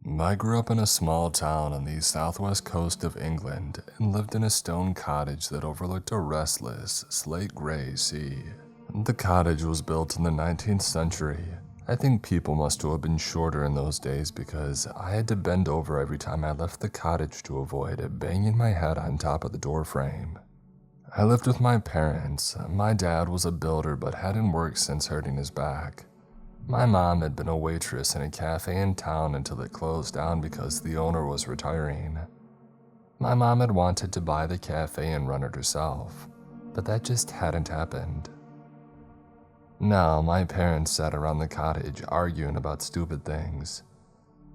I grew up in a small town on the southwest coast of England and lived in a stone cottage that overlooked a restless, slate-gray sea. The cottage was built in the 19th century. I think people must have been shorter in those days because I had to bend over every time I left the cottage to avoid banging my head on top of the doorframe. I lived with my parents. My dad was a builder but hadn't worked since hurting his back. My mom had been a waitress in a cafe in town until it closed down because the owner was retiring. My mom had wanted to buy the cafe and run it herself, but that just hadn't happened. Now, my parents sat around the cottage arguing about stupid things.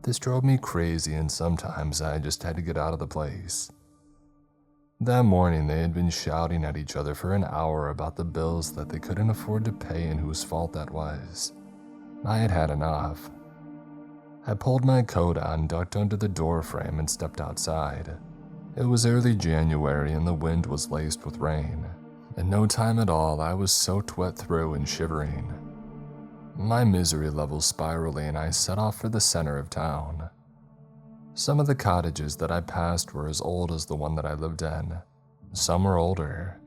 This drove me crazy and sometimes I just had to get out of the place. That morning, they had been shouting at each other for an hour about the bills that they couldn't afford to pay and whose fault that was. I had had enough. I pulled my coat on, ducked under the doorframe, and stepped outside. It was early January and the wind was laced with rain. In no time at all, I was soaked wet through and shivering. My misery level spiraling, and I set off for the center of town. Some of the cottages that I passed were as old as the one that I lived in. Some were older.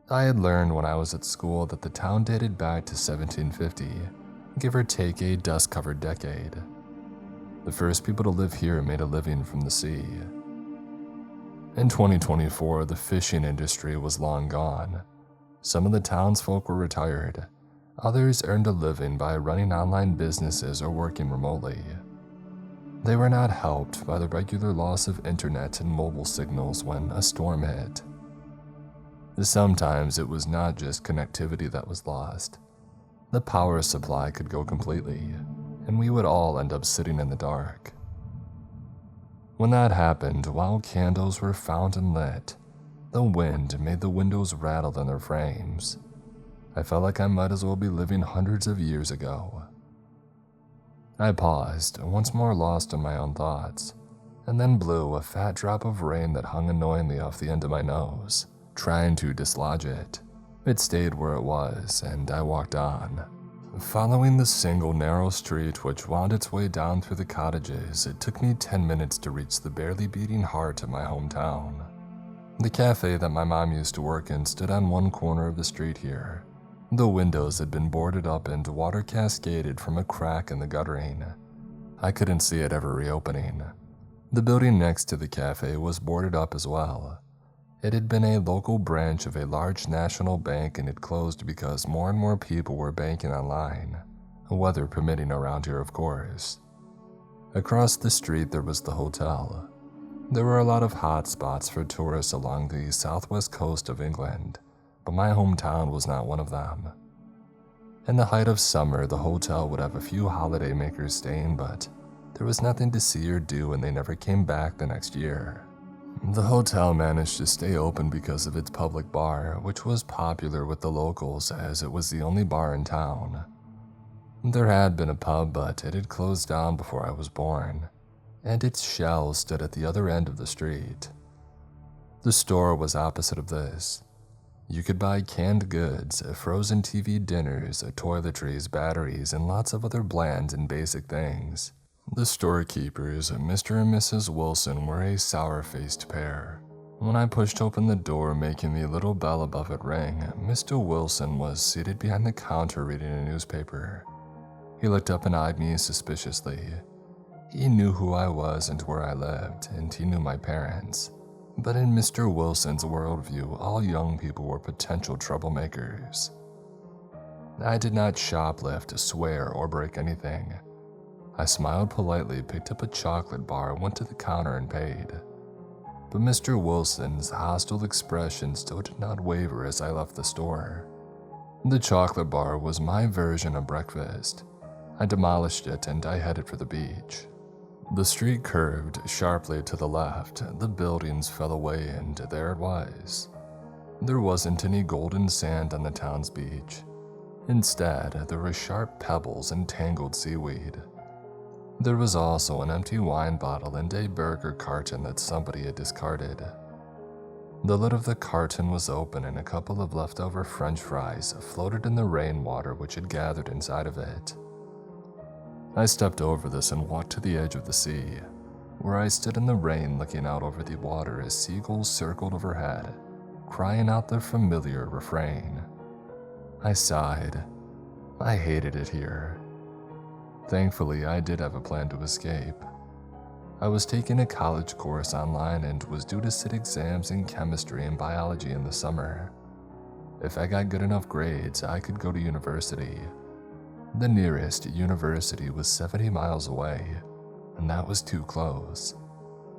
I had learned when I was at school that the town dated back to 1750. Give or take a dust-covered decade. The first people to live here made a living from the sea. In 2024, the fishing industry was long gone. Some of the townsfolk were retired. Others earned a living by running online businesses or working remotely. They were not helped by the regular loss of internet and mobile signals when a storm hit. Sometimes it was not just connectivity that was lost. The power supply could go completely, and we would all end up sitting in the dark. When that happened, while candles were found and lit, the wind made the windows rattle in their frames. I felt like I might as well be living hundreds of years ago. I paused, once more lost in my own thoughts, and then blew a fat drop of rain that hung annoyingly off the end of my nose, trying to dislodge it. It stayed where it was, and I walked on. Following the single narrow street which wound its way down through the cottages, it took me 10 minutes to reach the barely beating heart of my hometown. The cafe that my mom used to work in stood on one corner of the street here. The windows had been boarded up and water cascaded from a crack in the guttering. I couldn't see it ever reopening. The building next to the cafe was boarded up as well. It had been a local branch of a large national bank and it closed because more and more people were banking online, weather permitting around here, of course. Across the street there was the hotel. There were a lot of hot spots for tourists along the southwest coast of England, but my hometown was not one of them. In the height of summer, the hotel would have a few holidaymakers staying, but there was nothing to see or do and they never came back the next year. The hotel managed to stay open because of its public bar, which was popular with the locals as it was the only bar in town. There had been a pub, but it had closed down before I was born, and its shell stood at the other end of the street. The store was opposite of this. You could buy canned goods, frozen TV dinners, toiletries, batteries, and lots of other bland and basic things. The storekeepers, Mr. and Mrs. Wilson, were a sour-faced pair. When I pushed open the door, making the little bell above it ring, Mr. Wilson was seated behind the counter reading a newspaper. He looked up and eyed me suspiciously. He knew who I was and where I lived, and he knew my parents. But in Mr. Wilson's worldview, all young people were potential troublemakers. I did not shoplift, swear, or break anything. I smiled politely, picked up a chocolate bar, went to the counter and paid. But Mr. Wilson's hostile expression still did not waver as I left the store. The chocolate bar was my version of breakfast. I demolished it and I headed for the beach. The street curved sharply to the left, the buildings fell away, and there it was. There wasn't any golden sand on the town's beach. Instead, there were sharp pebbles and tangled seaweed. There was also an empty wine bottle and a burger carton that somebody had discarded. The lid of the carton was open and a couple of leftover French fries floated in the rainwater which had gathered inside of it. I stepped over this and walked to the edge of the sea, where I stood in the rain looking out over the water as seagulls circled overhead, crying out their familiar refrain. I sighed. I hated it here. Thankfully, I did have a plan to escape. I was taking a college course online and was due to sit exams in chemistry and biology in the summer. If I got good enough grades, I could go to university. The nearest university was 70 miles away, and that was too close.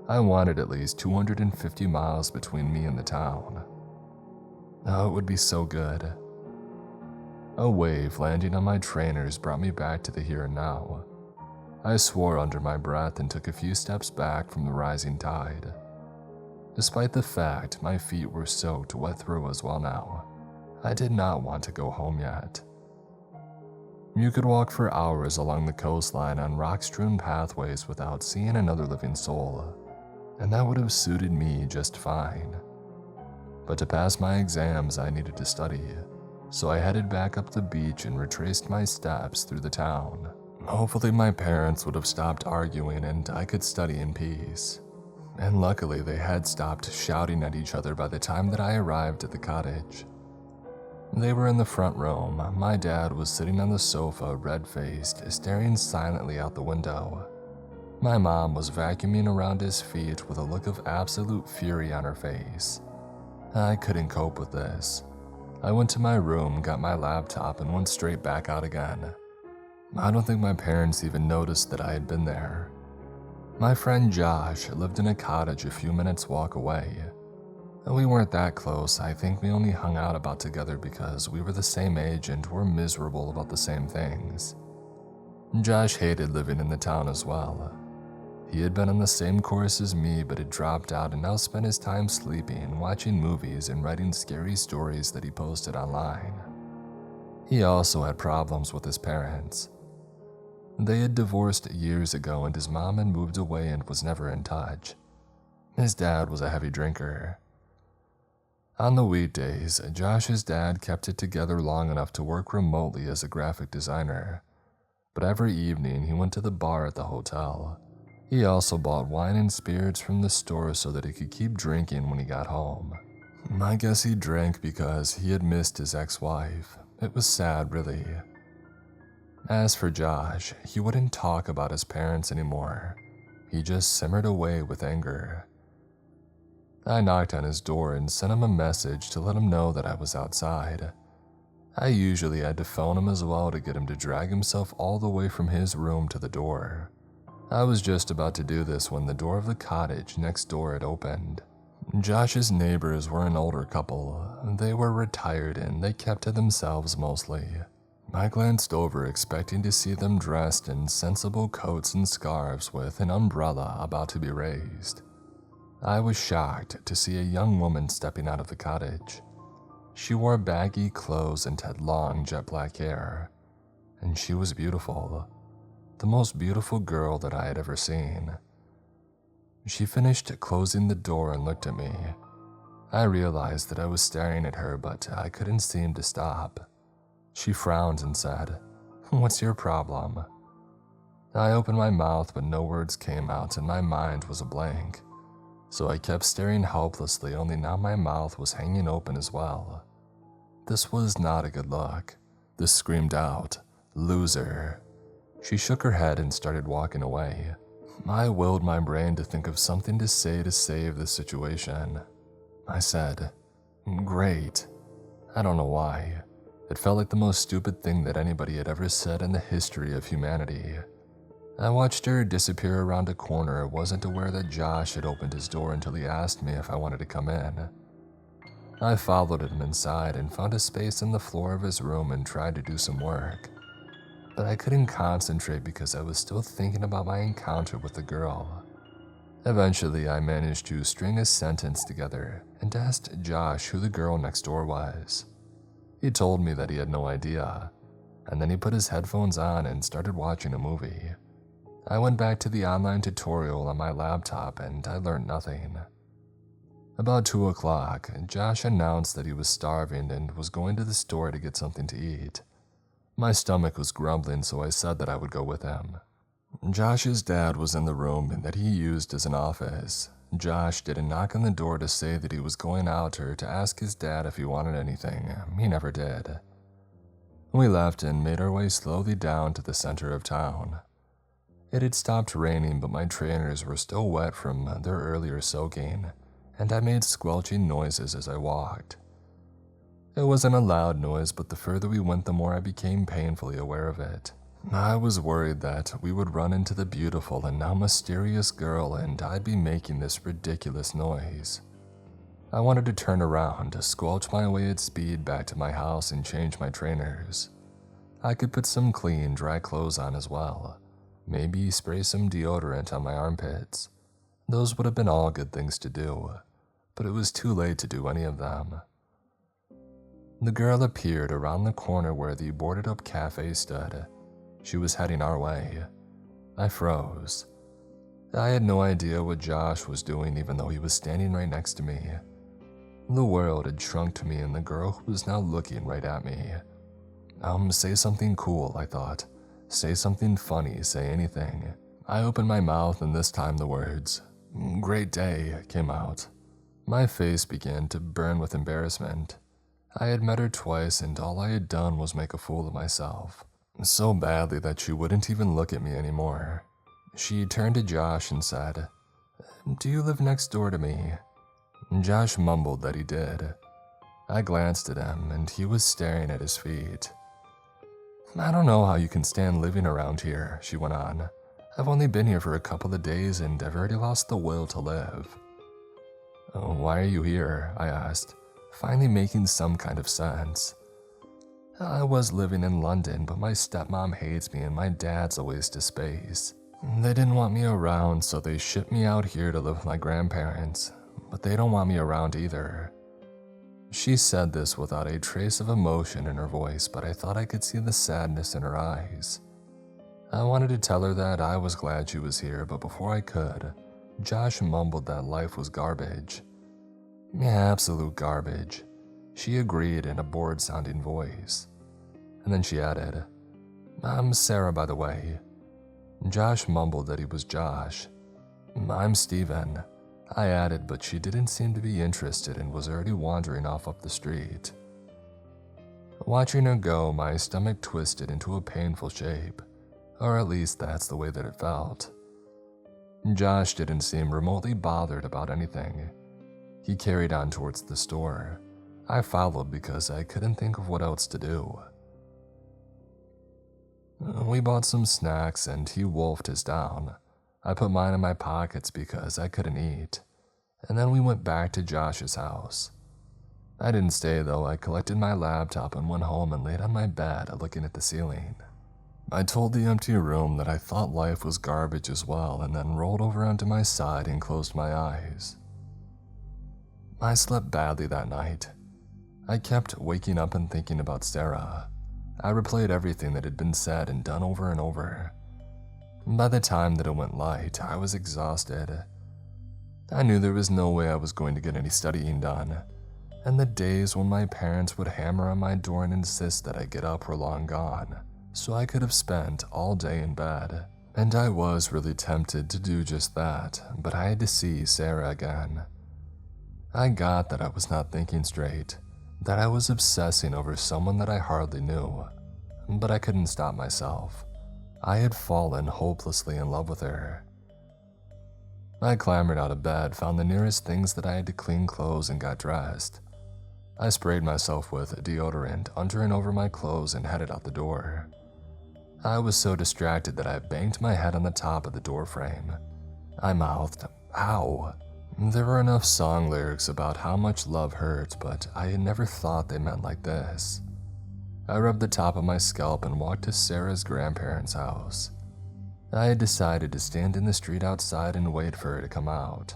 I wanted at least 250 miles between me and the town. Oh, it would be so good. A wave landing on my trainers brought me back to the here and now. I swore under my breath and took a few steps back from the rising tide. Despite the fact my feet were soaked wet through as well now, I did not want to go home yet. You could walk for hours along the coastline on rock-strewn pathways without seeing another living soul, and that would have suited me just fine. But to pass my exams, I needed to study, so I headed back up the beach and retraced my steps through the town. Hopefully my parents would have stopped arguing and I could study in peace. And luckily they had stopped shouting at each other by the time that I arrived at the cottage. They were in the front room. My dad was sitting on the sofa, red-faced, staring silently out the window. My mom was vacuuming around his feet with a look of absolute fury on her face. I couldn't cope with this. I went to my room, got my laptop, and went straight back out again. I don't think my parents even noticed that I had been there. My friend Josh lived in a cottage a few minutes walk away. We weren't that close. I think we only hung out about together because we were the same age and were miserable about the same things. Josh hated living in the town as well. He had been on the same course as me but had dropped out and now spent his time sleeping, watching movies, and writing scary stories that he posted online. He also had problems with his parents. They had divorced years ago and his mom had moved away and was never in touch. His dad was a heavy drinker. On the weekdays, Josh's dad kept it together long enough to work remotely as a graphic designer, but every evening he went to the bar at the hotel. He also bought wine and spirits from the store so that he could keep drinking when he got home. I guess he drank because he had missed his ex-wife. It was sad, really. As for Josh, he wouldn't talk about his parents anymore. He just simmered away with anger. I knocked on his door and sent him a message to let him know that I was outside. I usually had to phone him as well to get him to drag himself all the way from his room to the door. I was just about to do this when the door of the cottage next door had opened. Josh's neighbors were an older couple. They were retired and they kept to themselves mostly. I glanced over expecting to see them dressed in sensible coats and scarves with an umbrella about to be raised. I was shocked to see a young woman stepping out of the cottage. She wore baggy clothes and had long jet black hair, and she was beautiful, the most beautiful girl that I had ever seen. She finished closing the door and looked at me. I realized that I was staring at her, but I couldn't seem to stop. She frowned and said, "What's your problem?" I opened my mouth, but no words came out and my mind was a blank. So I kept staring helplessly, only now my mouth was hanging open as well. This was not a good look. This screamed out, "Loser." She shook her head and started walking away. I willed my brain to think of something to say to save the situation. I said, "Great." I don't know why. It felt like the most stupid thing that anybody had ever said in the history of humanity. I watched her disappear around a corner, wasn't aware that Josh had opened his door until he asked me if I wanted to come in. I followed him inside and found a space in the floor of his room and tried to do some work. But I couldn't concentrate because I was still thinking about my encounter with the girl. Eventually, I managed to string a sentence together and asked Josh who the girl next door was. He told me that he had no idea, and then he put his headphones on and started watching a movie. I went back to the online tutorial on my laptop and I learned nothing. About 2 o'clock, Josh announced that he was starving and was going to the store to get something to eat. My stomach was grumbling, so I said that I would go with him. Josh's dad was in the room that he used as an office. Josh didn't knock on the door to say that he was going out or to ask his dad if he wanted anything. He never did. We left and made our way slowly down to the center of town. It had stopped raining, but my trainers were still wet from their earlier soaking, and I made squelching noises as I walked. It wasn't a loud noise, but the further we went, the more I became painfully aware of it. I was worried that we would run into the beautiful and now mysterious girl and I'd be making this ridiculous noise. I wanted to turn around, to squelch my way at speed back to my house and change my trainers. I could put some clean, dry clothes on as well. Maybe spray some deodorant on my armpits. Those would have been all good things to do, but it was too late to do any of them. The girl appeared around the corner where the boarded-up cafe stood. She was heading our way. I froze. I had no idea what Josh was doing, even though he was standing right next to me. The world had shrunk to me, and the girl was now looking right at me. Say something cool, I thought. Say something funny, say anything. I opened my mouth, and this time the words, "Great day," came out. My face began to burn with embarrassment. I had met her twice, and all I had done was make a fool of myself. So badly that she wouldn't even look at me anymore. She turned to Josh and said, "Do you live next door to me?" Josh mumbled that he did. I glanced at him, and he was staring at his feet. "I don't know how you can stand living around here," she went on. "I've only been here for a couple of days, and I've already lost the will to live." "Why are you here?" I asked, finally making some kind of sense. "I was living in London, but my stepmom hates me and my dad's a waste of space. They didn't want me around, so they shipped me out here to live with my grandparents, but they don't want me around either." She said this without a trace of emotion in her voice, but I thought I could see the sadness in her eyes. I wanted to tell her that I was glad she was here, but before I could, Josh mumbled that life was garbage. "Yeah, absolute garbage," she agreed in a bored-sounding voice. And then she added, "I'm Sarah, by the way." Josh mumbled that he was Josh. "I'm Steven," I added, but she didn't seem to be interested and was already wandering off up the street. Watching her go, my stomach twisted into a painful shape, or at least that's the way that it felt. Josh didn't seem remotely bothered about anything. He carried on towards the store. I followed because I couldn't think of what else to do. We bought some snacks and he wolfed his down. I put mine in my pockets because I couldn't eat, and then we went back to Josh's house. I didn't stay though. I collected my laptop and went home and laid on my bed looking at the ceiling. I told the empty room that I thought life was garbage as well, and then rolled over onto my side and closed my eyes. I slept badly that night. I kept waking up and thinking about Sarah. I replayed everything that had been said and done over and over. By the time that it went light, I was exhausted. I knew there was no way I was going to get any studying done, and the days when my parents would hammer on my door and insist that I get up were long gone, so I could have spent all day in bed. And I was really tempted to do just that, but I had to see Sarah again. I got that I was not thinking straight, that I was obsessing over someone that I hardly knew, but I couldn't stop myself. I had fallen hopelessly in love with her. I clambered out of bed, found the nearest things that I had to clean clothes, and got dressed. I sprayed myself with deodorant under and over my clothes and headed out the door. I was so distracted that I banged my head on the top of the door frame. I mouthed, "Ow." There were enough song lyrics about how much love hurts, but I had never thought they meant like this. I rubbed the top of my scalp and walked to Sarah's grandparents' house. I had decided to stand in the street outside and wait for her to come out.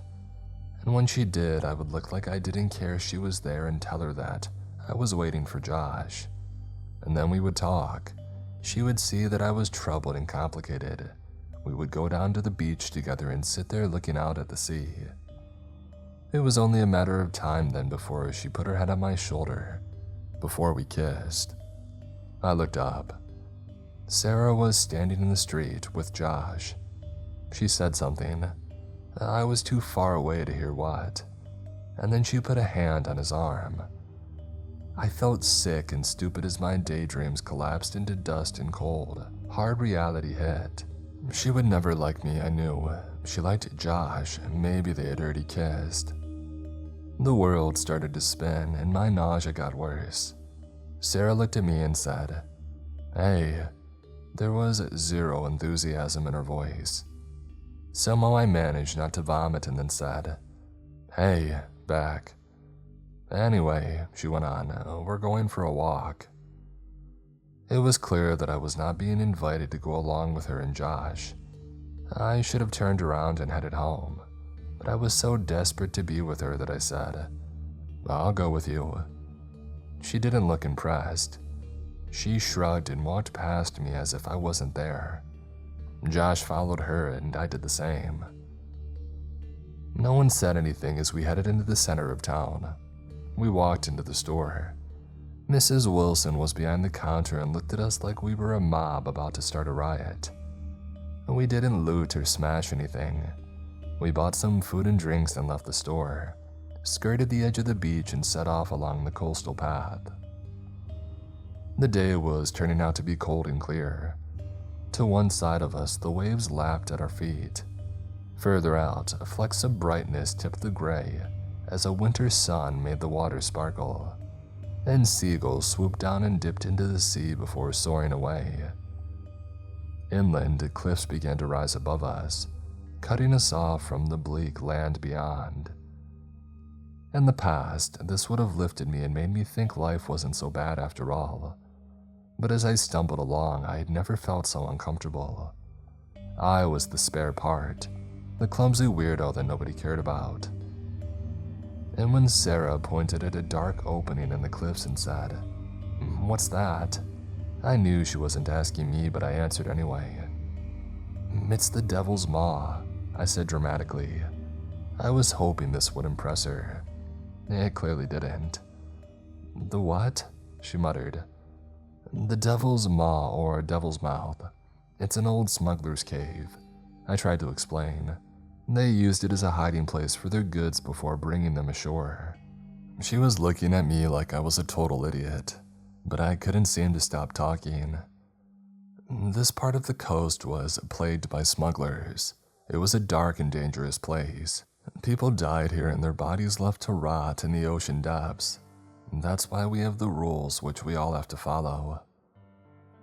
And when she did, I would look like I didn't care she was there and tell her that I was waiting for Josh. And then we would talk. She would see that I was troubled and complicated. We would go down to the beach together and sit there looking out at the sea. It was only a matter of time then before she put her head on my shoulder, before we kissed. I looked up. Sarah was standing in the street with Josh. She said something. I was too far away to hear what, and then she put a hand on his arm. I felt sick and stupid as my daydreams collapsed into dust and cold. Hard reality hit. She would never like me, I knew. She liked Josh, and maybe they had already kissed. The world started to spin, and my nausea got worse. Sarah looked at me and said, "Hey." There was zero enthusiasm in her voice. Somehow I managed not to vomit and then said, "Hey, back." "Anyway," she went on, "we're going for a walk." It was clear that I was not being invited to go along with her and Josh. I should have turned around and headed home, but I was so desperate to be with her that I said, "I'll go with you." She didn't look impressed. She shrugged and walked past me as if I wasn't there. Josh followed her and I did the same. No one said anything as we headed into the center of town. We walked into the store. Mrs. Wilson was behind the counter and looked at us like we were a mob about to start a riot. We didn't loot or smash anything. We bought some food and drinks and left the store, skirted the edge of the beach and set off along the coastal path. The day was turning out to be cold and clear. To one side of us, the waves lapped at our feet. Further out, flecks of brightness tipped the gray as a winter sun made the water sparkle, and seagulls swooped down and dipped into the sea before soaring away. Inland, cliffs began to rise above us, cutting us off from the bleak land beyond. In the past, this would have lifted me and made me think life wasn't so bad after all. But as I stumbled along, I had never felt so uncomfortable. I was the spare part, the clumsy weirdo that nobody cared about. And when Sarah pointed at a dark opening in the cliffs and said, "What's that?" I knew she wasn't asking me, but I answered anyway. "It's the devil's maw," I said dramatically. I was hoping this would impress her. It clearly didn't. "The what?" she muttered. "The devil's maw or devil's mouth. It's an old smuggler's cave," I tried to explain. They used it as a hiding place for their goods before bringing them ashore. She was looking at me like I was a total idiot, but I couldn't seem to stop talking. This part of the coast was plagued by smugglers. It was a dark and dangerous place. People died here and their bodies left to rot in the ocean depths. That's why we have the rules which we all have to follow.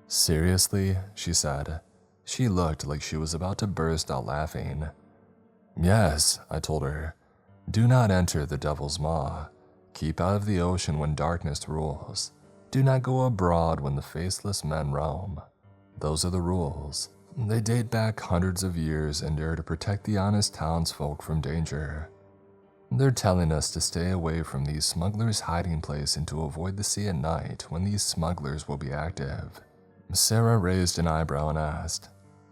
"Seriously?" she said. She looked like she was about to burst out laughing. "Yes," I told her. "Do not enter the devil's maw. Keep out of the ocean when darkness rules. Do not go abroad when the faceless men roam. Those are the rules. They date back hundreds of years and are to protect the honest townsfolk from danger. They're telling us to stay away from these smugglers' hiding place and to avoid the sea at night when these smugglers will be active." Sarah raised an eyebrow and asked,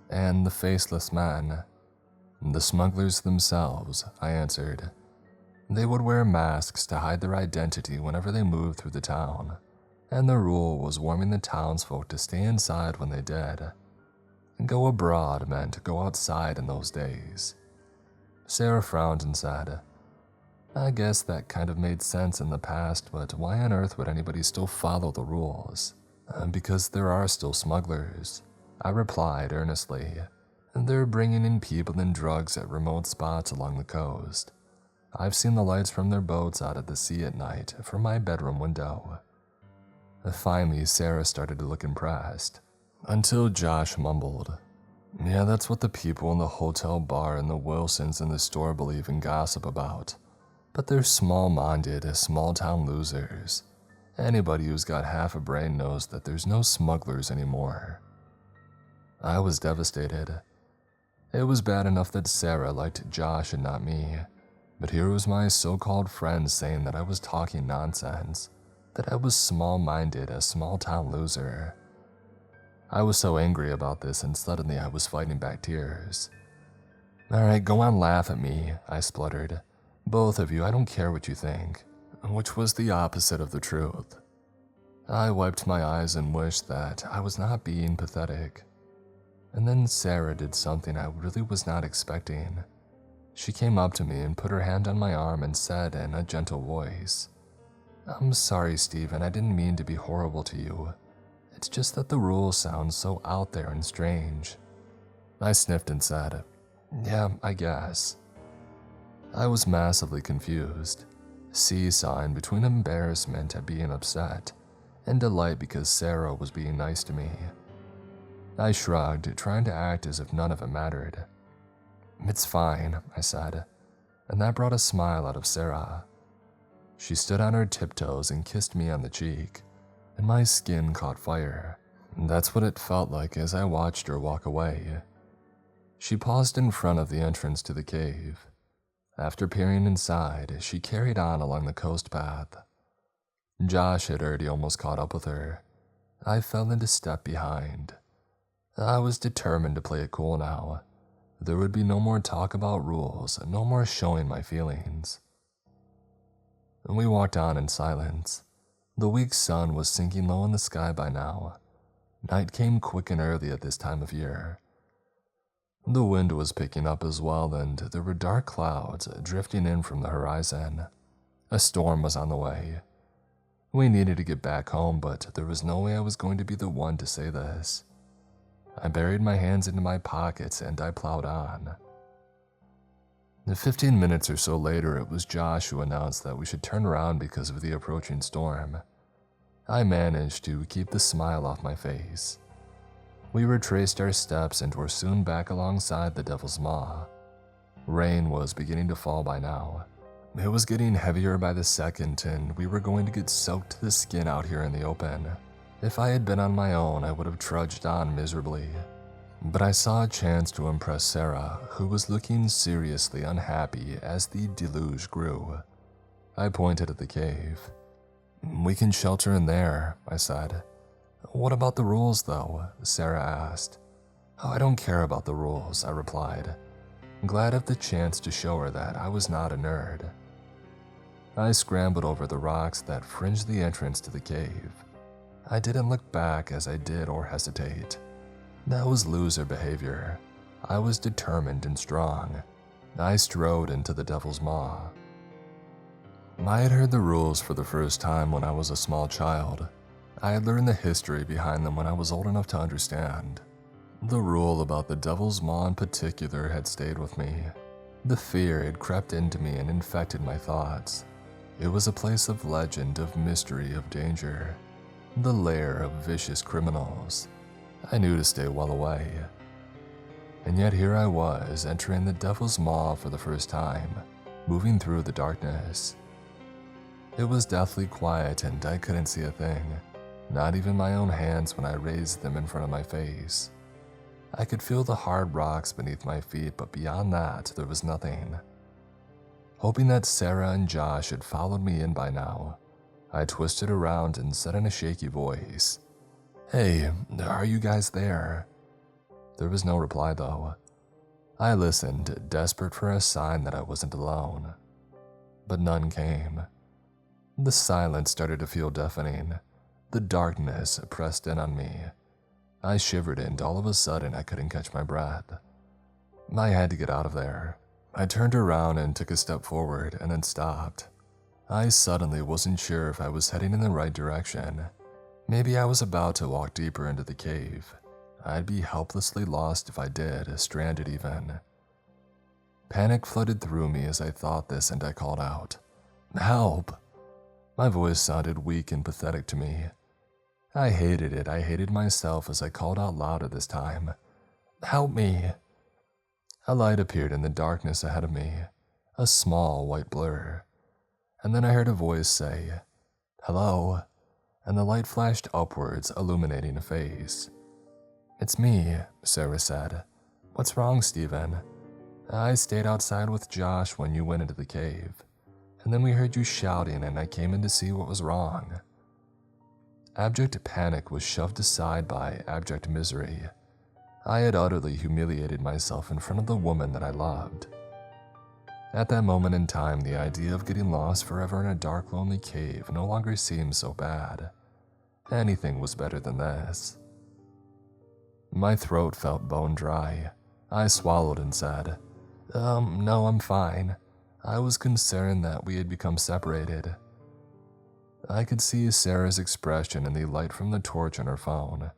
"And the faceless men?" "The smugglers themselves," I answered. They would wear masks to hide their identity whenever they moved through the town, and the rule was warning the townsfolk to stay inside when they did. Go abroad meant go outside in those days. Sarah frowned and said, "I guess that kind of made sense in the past, but why on earth would anybody still follow the rules?" "Because there are still smugglers," I replied earnestly. "They're bringing in people and drugs at remote spots along the coast. I've seen the lights from their boats out at the sea at night from my bedroom window." Finally, Sarah started to look impressed, until Josh mumbled, "Yeah, that's what the people in the hotel bar and the Wilsons in the store believe and gossip about. But they're small-minded, small-town losers. Anybody who's got half a brain knows that there's no smugglers anymore." I was devastated. It was bad enough that Sarah liked Josh and not me, but here was my so-called friend saying that I was talking nonsense, that I was small-minded, a small-town loser. I was so angry about this, and suddenly I was fighting back tears. "Alright, go on, laugh at me," I spluttered. "Both of you, I don't care what you think," which was the opposite of the truth. I wiped my eyes and wished that I was not being pathetic. And then Sarah did something I really was not expecting. She came up to me and put her hand on my arm and said in a gentle voice, "I'm sorry, Stephen, I didn't mean to be horrible to you. It's just that the rules sound so out there and strange." I sniffed and said, "Yeah, I guess." I was massively confused, seesawing between embarrassment at being upset and delight because Sarah was being nice to me. I shrugged, trying to act as if none of it mattered. "It's fine," I said, and that brought a smile out of Sarah. She stood on her tiptoes and kissed me on the cheek, and my skin caught fire. That's what it felt like as I watched her walk away. She paused in front of the entrance to the cave. After peering inside, she carried on along the coast path. Josh had already almost caught up with her. I fell into step behind. I was determined to play it cool now. There would be no more talk about rules, no more showing my feelings. We walked on in silence. The weak sun was sinking low in the sky by now. Night came quick and early at this time of year. The wind was picking up as well, and there were dark clouds drifting in from the horizon. A storm was on the way. We needed to get back home, but there was no way I was going to be the one to say this. I buried my hands into my pockets and I plowed on. 15 minutes or so later, it was Josh who announced that we should turn around because of the approaching storm. I managed to keep the smile off my face. We retraced our steps and were soon back alongside the Devil's Maw. Rain was beginning to fall by now. It was getting heavier by the second, and we were going to get soaked to the skin out here in the open. If I had been on my own, I would have trudged on miserably. But I saw a chance to impress Sarah, who was looking seriously unhappy as the deluge grew. I pointed at the cave. "We can shelter in there," I said. "What about the rules, though?" Sarah asked. "Oh, I don't care about the rules," I replied, glad of the chance to show her that I was not a nerd. I scrambled over the rocks that fringed the entrance to the cave. I didn't look back as I did or hesitate. That was loser behavior. I was determined and strong. I strode into the Devil's Maw. I had heard the rules for the first time when I was a small child. I had learned the history behind them when I was old enough to understand. The rule about the Devil's Maw in particular had stayed with me. The fear had crept into me and infected my thoughts. It was a place of legend, of mystery, of danger. The lair of vicious criminals. I knew to stay well away. And yet here I was, entering the Devil's Maw for the first time, moving through the darkness. It was deathly quiet and I couldn't see a thing, not even my own hands when I raised them in front of my face. I could feel the hard rocks beneath my feet, but beyond that, there was nothing. Hoping that Sarah and Josh had followed me in by now, I twisted around and said in a shaky voice, "Hey, are you guys there?" There was no reply though. I listened, desperate for a sign that I wasn't alone. But none came. The silence started to feel deafening. The darkness pressed in on me. I shivered and all of a sudden I couldn't catch my breath. I had to get out of there. I turned around and took a step forward and then stopped. I suddenly wasn't sure if I was heading in the right direction. Maybe I was about to walk deeper into the cave. I'd be helplessly lost if I did, stranded even. Panic flooded through me as I thought this and I called out, "Help!" My voice sounded weak and pathetic to me. I hated it. I hated myself as I called out louder this time. "Help me!" A light appeared in the darkness ahead of me, a small white blur. And then I heard a voice say, "Hello," and the light flashed upwards, illuminating a face. "It's me," Sarah said. "What's wrong, Stephen? I stayed outside with Josh when you went into the cave, and then we heard you shouting and I came in to see what was wrong." Abject panic was shoved aside by abject misery. I had utterly humiliated myself in front of the woman that I loved. At that moment in time, the idea of getting lost forever in a dark, lonely cave no longer seemed so bad. Anything was better than this. My throat felt bone dry. I swallowed and said, no, I'm fine. I was concerned that we had become separated. I could see Sarah's expression in the light from the torch on her phone.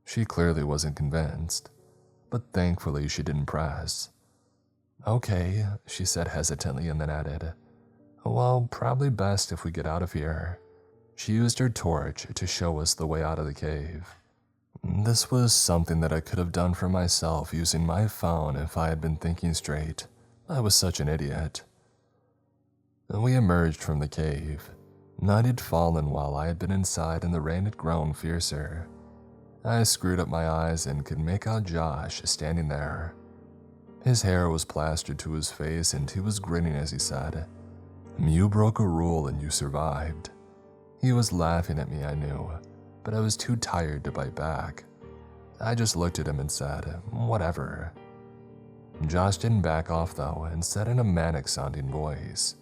She clearly wasn't convinced, but thankfully she didn't press. Okay, she said hesitantly and then added, well, probably best if we get out of here. She used her torch to show us the way out of the cave. This was something that I could have done for myself using my phone if I had been thinking straight. I was such an idiot. We emerged from the cave. Night had fallen while I had been inside and the rain had grown fiercer. I screwed up my eyes and could make out Josh standing there. His hair was plastered to his face and he was grinning as he said, "You broke a rule and you survived." He was laughing at me, I knew, but I was too tired to bite back. I just looked at him and said, whatever. Josh didn't back off though and said in a manic-sounding voice,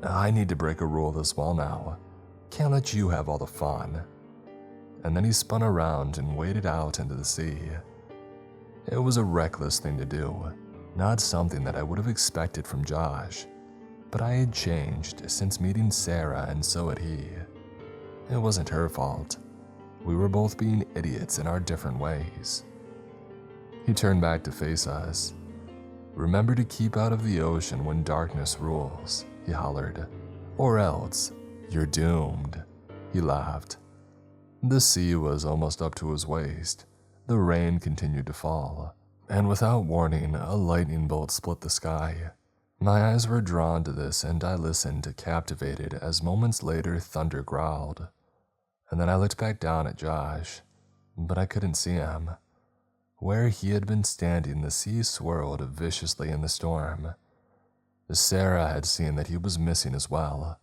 I need to break a rule this well now. Can't let you have all the fun. And then he spun around and waded out into the sea. It was a reckless thing to do, not something that I would have expected from Josh, but I had changed since meeting Sarah and so had he. It wasn't her fault. We were both being idiots in our different ways. He turned back to face us. Remember to keep out of the ocean when darkness rules, he hollered. Or else, you're doomed. He laughed. The sea was almost up to his waist. The rain continued to fall, and without warning, a lightning bolt split the sky. My eyes were drawn to this and I listened, captivated, as moments later thunder growled. And then I looked back down at Josh, but I couldn't see him. Where he had been standing, the sea swirled viciously in the storm. Sarah had seen that he was missing as well.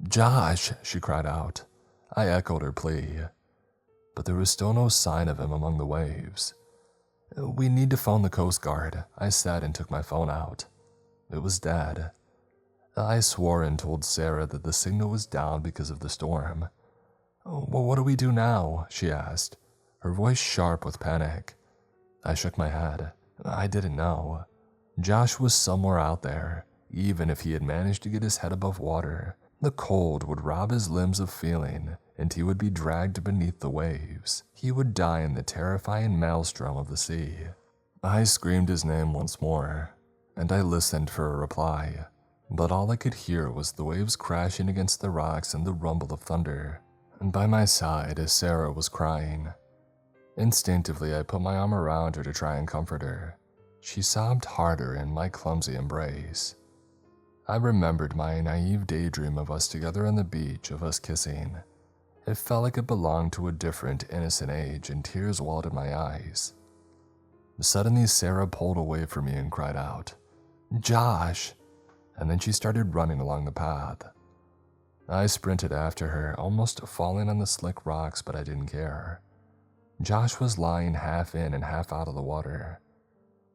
Josh, she cried out. I echoed her plea, but there was still no sign of him among the waves. We need to phone the Coast Guard, I said and took my phone out. It was dead. I swore and told Sarah that the signal was down because of the storm. Well, what do we do now? She asked, her voice sharp with panic. I shook my head. I didn't know. Josh was somewhere out there. Even if he had managed to get his head above water, the cold would rob his limbs of feeling, and he would be dragged beneath the waves. He would die in the terrifying maelstrom of the sea. I screamed his name once more, and I listened for a reply, but all I could hear was the waves crashing against the rocks and the rumble of thunder. And by my side, Sarah was crying. Instinctively, I put my arm around her to try and comfort her. She sobbed harder in my clumsy embrace. I remembered my naive daydream of us together on the beach, of us kissing. It felt like it belonged to a different, innocent age, and tears welled in my eyes. Suddenly, Sarah pulled away from me and cried out, "Josh!" And then she started running along the path. I sprinted after her, almost falling on the slick rocks, but I didn't care. Josh was lying half in and half out of the water.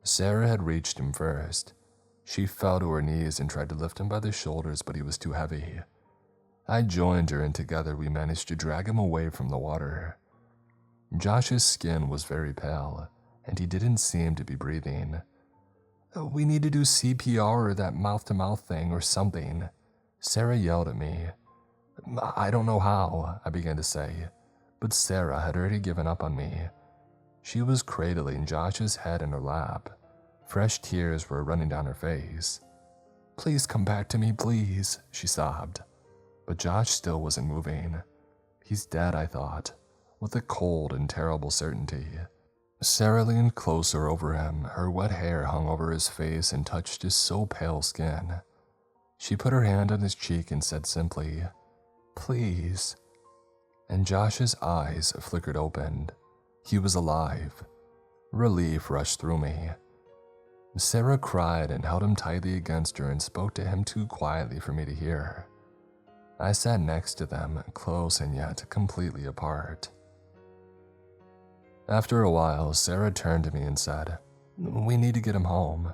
Sarah had reached him first. She fell to her knees and tried to lift him by the shoulders, but he was too heavy. I joined her and together we managed to drag him away from the water. Josh's skin was very pale, and he didn't seem to be breathing. We need to do CPR or that mouth-to-mouth thing or something, Sarah yelled at me. I don't know how, I began to say, but Sarah had already given up on me. She was cradling Josh's head in her lap. Fresh tears were running down her face. Please come back to me, please, she sobbed. But Josh still wasn't moving. He's dead, I thought, with a cold and terrible certainty. Sarah leaned closer over him. Her wet hair hung over his face and touched his so pale skin. She put her hand on his cheek and said simply, "Please." And Josh's eyes flickered open. He was alive. Relief rushed through me. Sarah cried and held him tightly against her and spoke to him too quietly for me to hear. I sat next to them, close and yet completely apart. After a while, Sarah turned to me and said, "We need to get him home."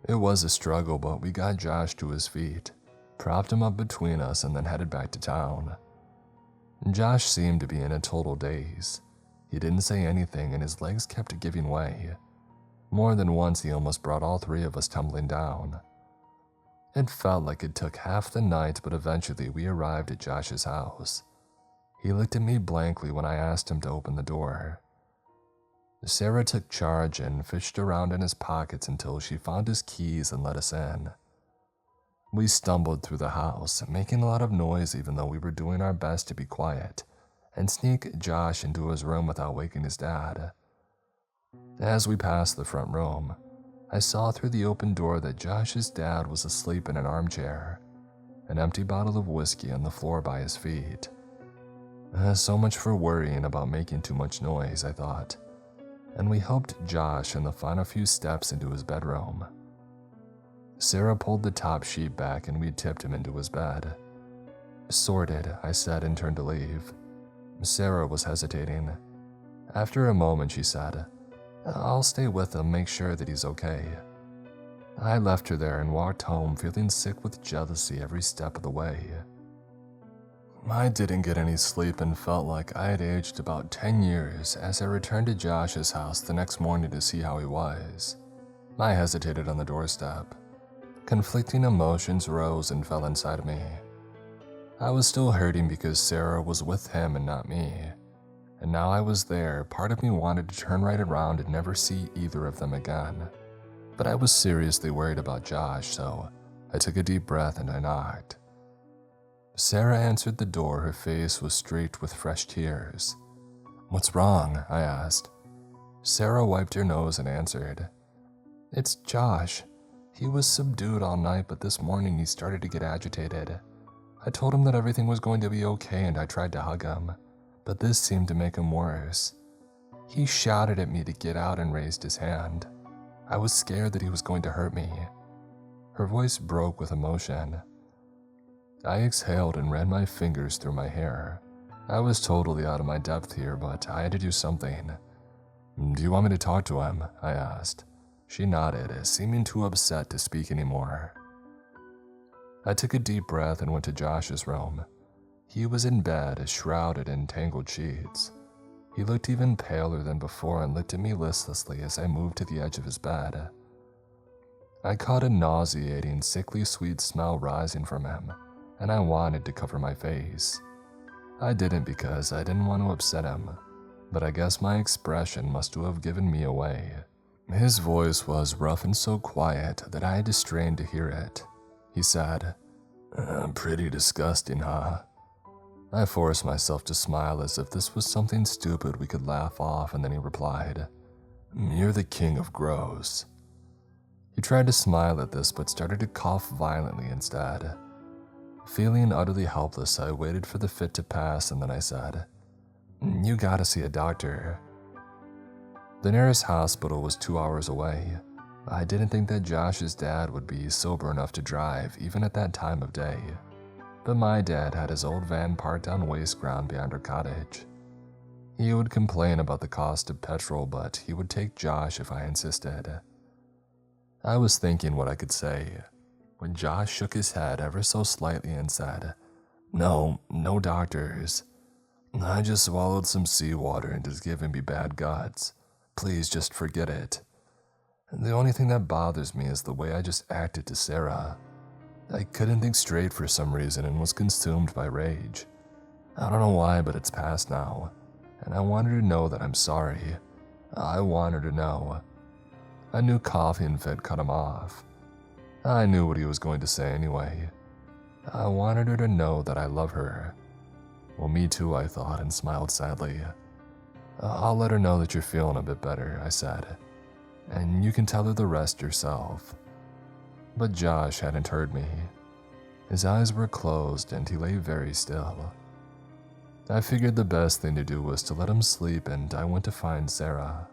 It was a struggle, but we got Josh to his feet, propped him up between us, and then headed back to town. Josh seemed to be in a total daze. He didn't say anything and his legs kept giving way. More than once he almost brought all three of us tumbling down. It felt like it took half the night, but eventually we arrived at Josh's house. He looked at me blankly when I asked him to open the door. Sarah took charge and fished around in his pockets until she found his keys and let us in. We stumbled through the house, making a lot of noise even though we were doing our best to be quiet, and sneak Josh into his room without waking his dad. As we passed the front room, I saw through the open door that Josh's dad was asleep in an armchair, an empty bottle of whiskey on the floor by his feet. So much for worrying about making too much noise, I thought, and we helped Josh in the final few steps into his bedroom. Sarah pulled the top sheet back and we tipped him into his bed. "Sorted," I said and turned to leave. Sarah was hesitating. After a moment she said, "I'll stay with him, make sure that he's okay." I left her there and walked home feeling sick with jealousy every step of the way. I didn't get any sleep and felt like I had aged about 10 years as I returned to Josh's house the next morning to see how he was. I hesitated on the doorstep. Conflicting emotions rose and fell inside of me. I was still hurting because Sarah was with him and not me. And now I was there, part of me wanted to turn right around and never see either of them again. But I was seriously worried about Josh, so I took a deep breath and I knocked. Sarah answered the door, her face was streaked with fresh tears. "What's wrong?" I asked. Sarah wiped her nose and answered, "It's Josh. He was subdued all night, but this morning he started to get agitated. I told him that everything was going to be okay and I tried to hug him, but this seemed to make him worse. He shouted at me to get out and raised his hand. I was scared that he was going to hurt me." Her voice broke with emotion. I exhaled and ran my fingers through my hair. I was totally out of my depth here, but I had to do something. "Do you want me to talk to him?" I asked. She nodded, seeming too upset to speak anymore. I took a deep breath and went to Josh's room. He was in bed, shrouded in tangled sheets. He looked even paler than before and looked at me listlessly as I moved to the edge of his bed. I caught a nauseating, sickly sweet smell rising from him, and I wanted to cover my face. I didn't because I didn't want to upset him, but I guess my expression must have given me away. His voice was rough and so quiet that I had to strain to hear it. He said, "Pretty disgusting, huh?" I forced myself to smile as if this was something stupid we could laugh off, and then he replied, "You're the king of gross." He tried to smile at this but started to cough violently instead. Feeling utterly helpless, I waited for the fit to pass and then I said, "You gotta see a doctor." The nearest hospital was 2 hours away. I didn't think that Josh's dad would be sober enough to drive even at that time of day. But my dad had his old van parked on waste ground behind our cottage. He would complain about the cost of petrol, but he would take Josh if I insisted. I was thinking what I could say when Josh shook his head ever so slightly and said, No doctors. I just swallowed some seawater and it's giving me bad guts. Please just forget it. The only thing that bothers me is the way I just acted to Sarah. I couldn't think straight for some reason and was consumed by rage. I don't know why, but it's past now, and I want her to know that I'm sorry. I want her to know. A new coughing fit cut him off. I knew what he was going to say anyway. I wanted her to know that I love her. Well, me too, I thought, and smiled sadly. I'll let her know that you're feeling a bit better, I said, and you can tell her the rest yourself. But Josh hadn't heard me. His eyes were closed and he lay very still. I figured the best thing to do was to let him sleep, and I went to find Sarah.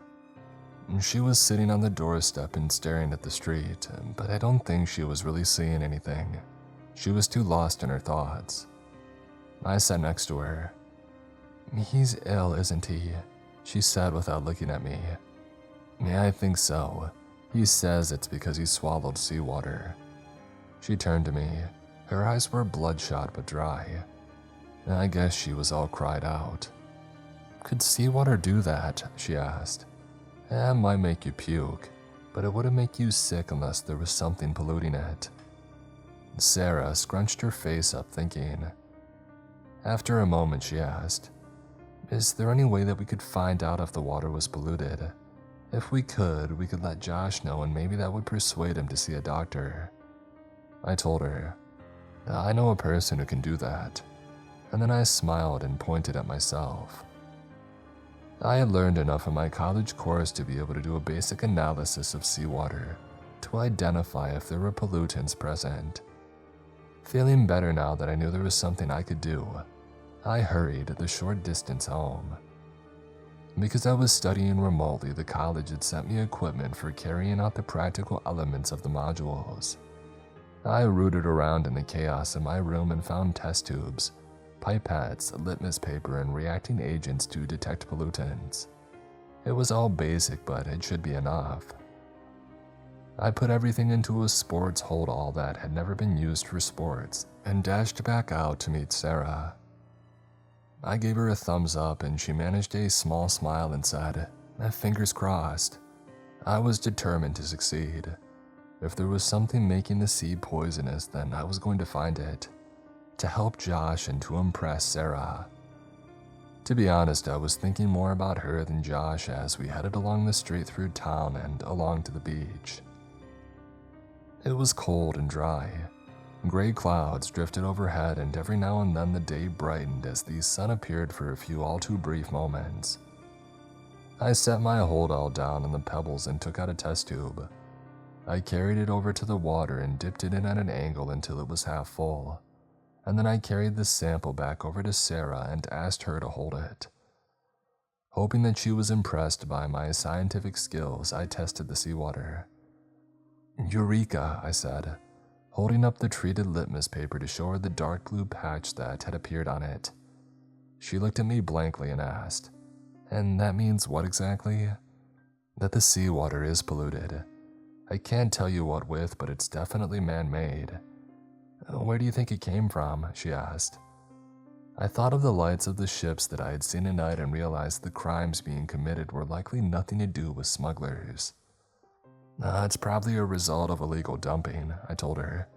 She was sitting on the doorstep and staring at the street, but I don't think she was really seeing anything. She was too lost in her thoughts. I sat next to her. "He's ill, isn't he?" she said without looking at me. "Yeah, I think so. He says it's because he swallowed seawater." She turned to me. Her eyes were bloodshot but dry. I guess she was all cried out. "Could seawater do that?" she asked. "It might make you puke, but it wouldn't make you sick unless there was something polluting it." Sarah scrunched her face up thinking. After a moment she asked, "Is there any way that we could find out if the water was polluted? If we could let Josh know and maybe that would persuade him to see a doctor." I told her, "I know a person who can do that." And then I smiled and pointed at myself. I had learned enough in my college course to be able to do a basic analysis of seawater to identify if there were pollutants present. Feeling better now that I knew there was something I could do, I hurried the short distance home. Because I was studying remotely, the college had sent me equipment for carrying out the practical elements of the modules. I rooted around in the chaos in my room and found test tubes, pipettes, litmus paper, and reacting agents to detect pollutants. It was all basic, but it should be enough. I put everything into a sports hold-all that had never been used for sports and dashed back out to meet Sarah. I gave her a thumbs up and she managed a small smile and said, "Fingers crossed." I was determined to succeed. If there was something making the sea poisonous, then I was going to find it, to help Josh and to impress Sarah. To be honest, I was thinking more about her than Josh as we headed along the street through town and along to the beach. It was cold and dry. Gray clouds drifted overhead and every now and then the day brightened as the sun appeared for a few all too brief moments. I set my hold-all down on the pebbles and took out a test tube. I carried it over to the water and dipped it in at an angle until it was half full, and then I carried the sample back over to Sarah and asked her to hold it. Hoping that she was impressed by my scientific skills, I tested the seawater. "Eureka," I said, holding up the treated litmus paper to show her the dark blue patch that had appeared on it. She looked at me blankly and asked, "And that means what exactly?" "That the seawater is polluted. I can't tell you what with, but it's definitely man-made." "Where do you think it came from?" she asked. I thought of the lights of the ships that I had seen at night and realized the crimes being committed were likely nothing to do with smugglers. "It's probably a result of illegal dumping," I told her.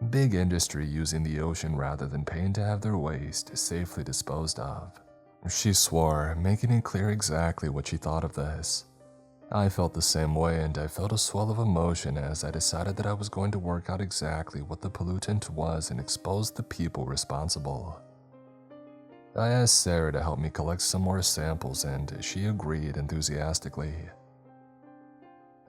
"Big industry using the ocean rather than paying to have their waste safely disposed of." She swore, making it clear exactly what she thought of this. I felt the same way, and I felt a swell of emotion as I decided that I was going to work out exactly what the pollutant was and expose the people responsible. I asked Sarah to help me collect some more samples, and she agreed enthusiastically.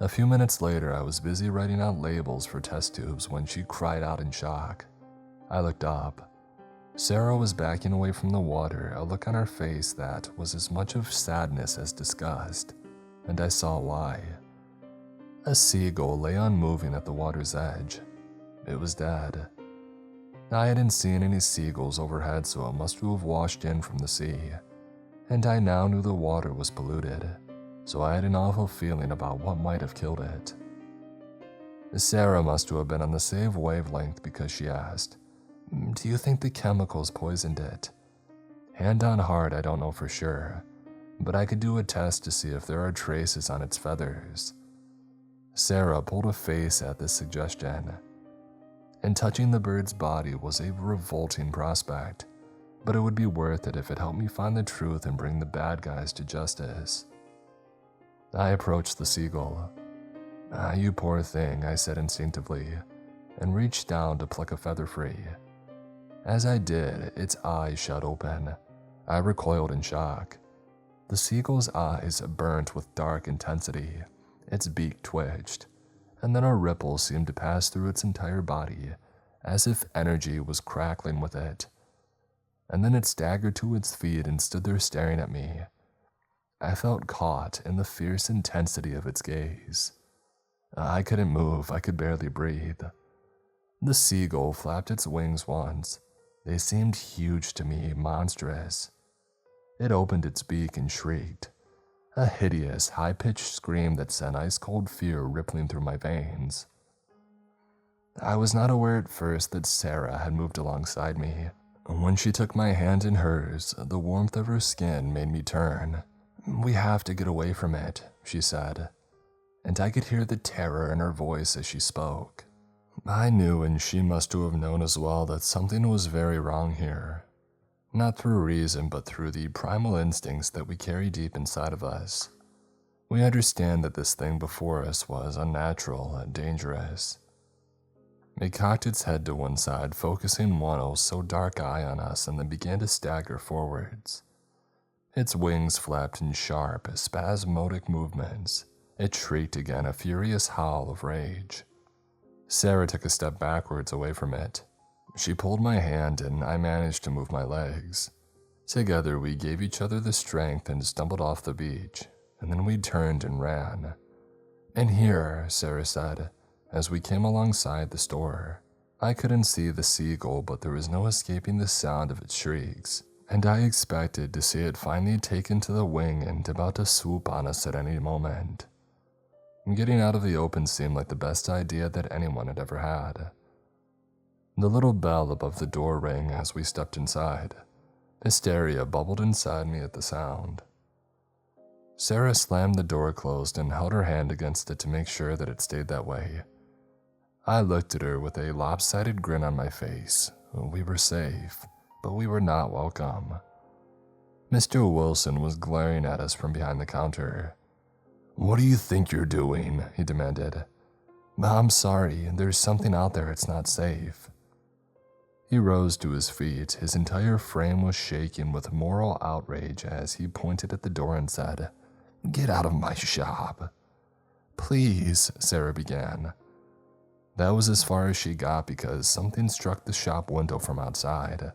A few minutes later, I was busy writing out labels for test tubes when she cried out in shock. I looked up. Sarah was backing away from the water, a look on her face that was as much of sadness as disgust, and I saw why. A seagull lay unmoving at the water's edge. It was dead. I hadn't seen any seagulls overhead, so it must have washed in from the sea, and I now knew the water was polluted, so I had an awful feeling about what might have killed it. Sarah must have been on the same wavelength because she asked, "Do you think the chemicals poisoned it?" Hand on heart, I don't know for sure, but I could do a test to see if there are traces on its feathers. Sarah pulled a face at this suggestion. And touching the bird's body was a revolting prospect, but it would be worth it if it helped me find the truth and bring the bad guys to justice. I approached the seagull. "You poor thing," I said instinctively, and reached down to pluck a feather free. As I did, its eyes shut open. I recoiled in shock. The seagull's eyes burnt with dark intensity. Its beak twitched, and then a ripple seemed to pass through its entire body, as if energy was crackling with it. And then it staggered to its feet and stood there staring at me. I felt caught in the fierce intensity of its gaze. I couldn't move, I could barely breathe. The seagull flapped its wings once. They seemed huge to me, monstrous. It opened its beak and shrieked. A hideous, high-pitched scream that sent ice-cold fear rippling through my veins. I was not aware at first that Sarah had moved alongside me. When she took my hand in hers, the warmth of her skin made me turn. "We have to get away from it," she said, and I could hear the terror in her voice as she spoke. I knew, and she must have known as well, that something was very wrong here. Not through reason, but through the primal instincts that we carry deep inside of us. We understand that this thing before us was unnatural and dangerous. It cocked its head to one side, focusing one oh so dark eye on us, and then began to stagger forwards. Its wings flapped in sharp, spasmodic movements. It shrieked again, a furious howl of rage. Sarah took a step backwards away from it. She pulled my hand, and I managed to move my legs. Together, we gave each other the strength and stumbled off the beach, and then we turned and ran. "In here," Sarah said, as we came alongside the store. I couldn't see the seagull, but there was no escaping the sound of its shrieks, and I expected to see it finally taken to the wing and about to swoop on us at any moment. Getting out of the open seemed like the best idea that anyone had ever had. The little bell above the door rang as we stepped inside. Hysteria bubbled inside me at the sound. Sarah slammed the door closed and held her hand against it to make sure that it stayed that way. I looked at her with a lopsided grin on my face. We were safe, but we were not welcome. Mr. Wilson was glaring at us from behind the counter. "What do you think you're doing?" he demanded. "I'm sorry, there's something out there, it's not safe." He rose to his feet. His entire frame was shaking with moral outrage as he pointed at the door and said, "Get out of my shop." "Please," Sarah began. That was as far as she got because something struck the shop window from outside.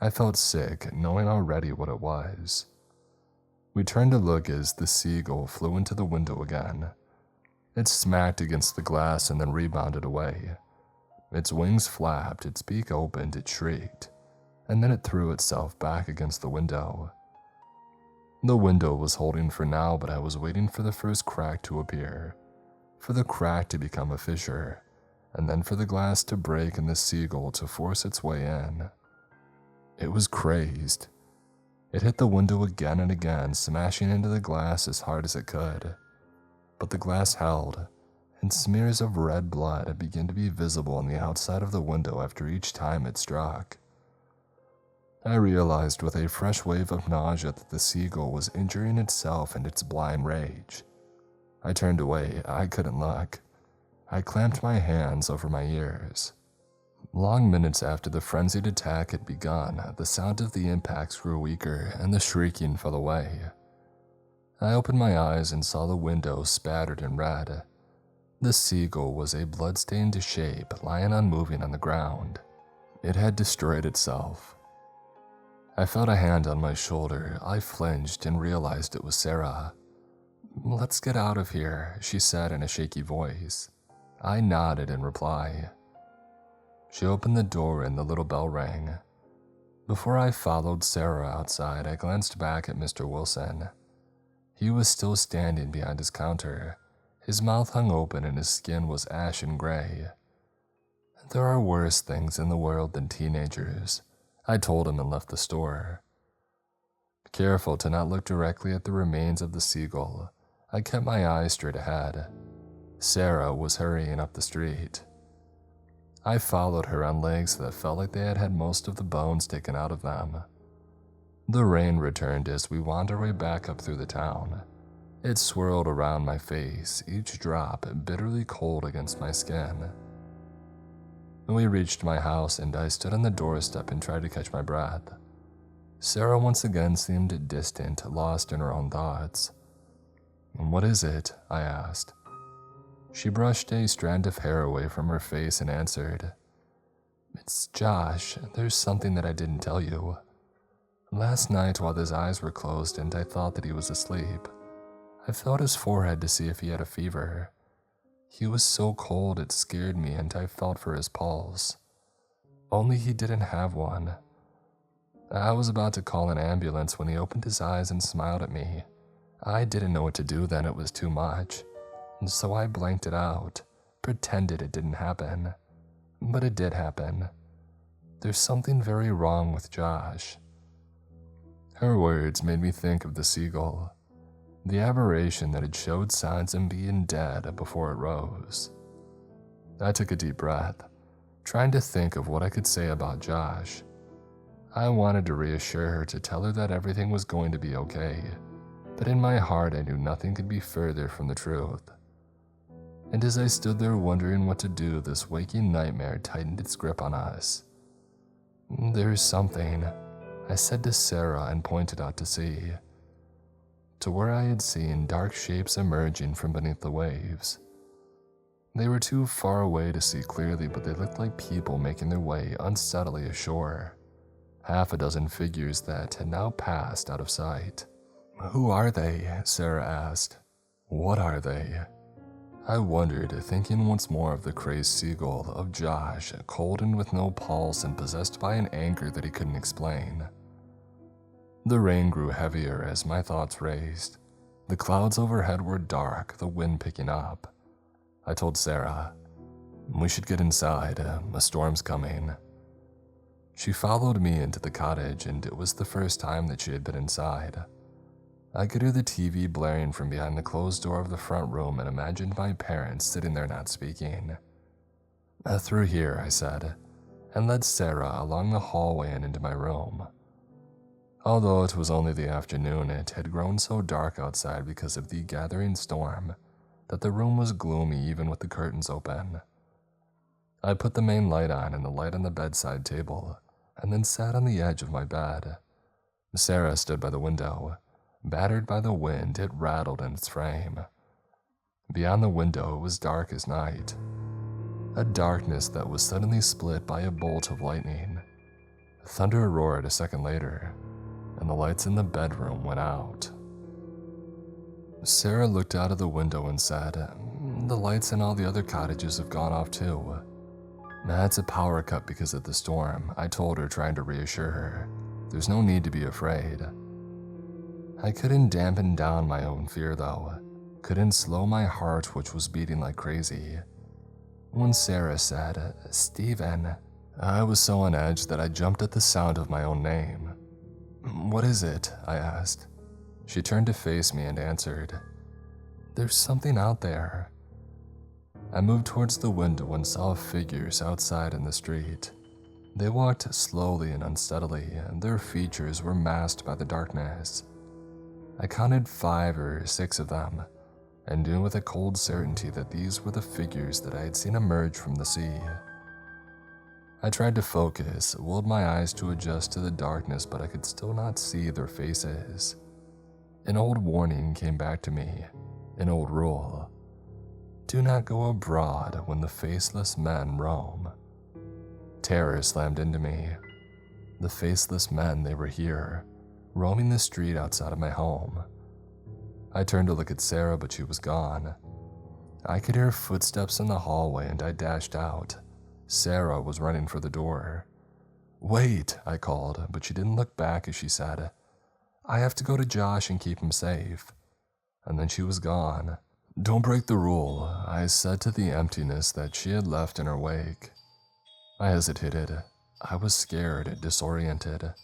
I felt sick, knowing already what it was. We turned to look as the seagull flew into the window again. It smacked against the glass and then rebounded away. Its wings flapped, its beak opened, it shrieked, and then it threw itself back against the window. The window was holding for now, but I was waiting for the first crack to appear, for the crack to become a fissure, and then for the glass to break and the seagull to force its way in. It was crazed. It hit the window again and again, smashing into the glass as hard as it could. But the glass held, and smears of red blood began to be visible on the outside of the window after each time it struck. I realized with a fresh wave of nausea that the seagull was injuring itself in its blind rage. I turned away. I couldn't look. I clamped my hands over my ears. Long minutes after the frenzied attack had begun, the sound of the impacts grew weaker and the shrieking fell away. I opened my eyes and saw the window spattered in red. The seagull was a blood-stained shape lying unmoving on the ground. It had destroyed itself. I felt a hand on my shoulder. I flinched and realized it was Sarah. "Let's get out of here," she said in a shaky voice. I nodded in reply. She opened the door and the little bell rang. Before I followed Sarah outside, I glanced back at Mr. Wilson. He was still standing behind his counter. His mouth hung open and his skin was ashen gray. "There are worse things in the world than teenagers," I told him and left the store. Careful to not look directly at the remains of the seagull, I kept my eyes straight ahead. Sarah was hurrying up the street. I followed her on legs that felt like they had had most of the bones taken out of them. The rain returned as we wound our way back up through the town. It swirled around my face, each drop bitterly cold against my skin. We reached my house and I stood on the doorstep and tried to catch my breath. Sarah once again seemed distant, lost in her own thoughts. "What is it?" I asked. She brushed a strand of hair away from her face and answered, "It's Josh. There's something that I didn't tell you. Last night while his eyes were closed and I thought that he was asleep, I felt his forehead to see if he had a fever. He was so cold it scared me and I felt for his pulse. Only he didn't have one. I was about to call an ambulance when he opened his eyes and smiled at me. I didn't know what to do then, it was too much. And so I blanked it out, pretended it didn't happen. But it did happen. There's something very wrong with Josh. Her words made me think of the seagull, the aberration that had showed signs of being dead before it rose. I took a deep breath, trying to think of what I could say about Josh. I wanted to reassure her, to tell her that everything was going to be okay, but in my heart I knew nothing could be further from the truth. And as I stood there wondering what to do, this waking nightmare tightened its grip on us. "There's something," I said to Sarah and pointed out to sea, to where I had seen dark shapes emerging from beneath the waves. They were too far away to see clearly, but they looked like people making their way unsteadily ashore. Half a dozen figures that had now passed out of sight. "Who are they?" Sarah asked. "What are they?" I wondered, thinking once more of the crazed seagull, of Josh, cold and with no pulse and possessed by an anger that he couldn't explain. The rain grew heavier as my thoughts raced. The clouds overhead were dark, the wind picking up. I told Sarah, "We should get inside, a storm's coming." She followed me into the cottage, and it was the first time that she had been inside. I could hear the TV blaring from behind the closed door of the front room and imagined my parents sitting there not speaking. "Through here," I said, and led Sarah along the hallway and into my room. Although it was only the afternoon, it had grown so dark outside because of the gathering storm that the room was gloomy even with the curtains open. I put the main light on and the light on the bedside table, and then sat on the edge of my bed. Sarah stood by the window. Battered by the wind, it rattled in its frame. Beyond the window, it was dark as night. A darkness that was suddenly split by a bolt of lightning. Thunder roared a second later, and the lights in the bedroom went out. Sarah looked out of the window and said, "The lights in all the other cottages have gone off too." "That's a power cut because of the storm," I told her, trying to reassure her. "There's no need to be afraid." I couldn't dampen down my own fear though, couldn't slow my heart, which was beating like crazy. When Sarah said, "Steven," I was so on edge that I jumped at the sound of my own name. "What is it?" I asked. She turned to face me and answered, "There's something out there." I moved towards the window and saw figures outside in the street. They walked slowly and unsteadily, and their features were masked by the darkness. I counted 5 or 6 of them, and knew with a cold certainty that these were the figures that I had seen emerge from the sea. I tried to focus, willed my eyes to adjust to the darkness, but I could still not see their faces. An old warning came back to me, an old rule. Do not go abroad when the faceless men roam. Terror slammed into me. The faceless men, they were here, roaming the street outside of my home. I turned to look at Sarah, but she was gone. I could hear footsteps in the hallway and I dashed out. Sarah was running for the door. "Wait," I called, but she didn't look back as she said, "I have to go to Josh and keep him safe." And then she was gone. "Don't break the rule," I said to the emptiness that she had left in her wake. I hesitated. I was scared, disoriented.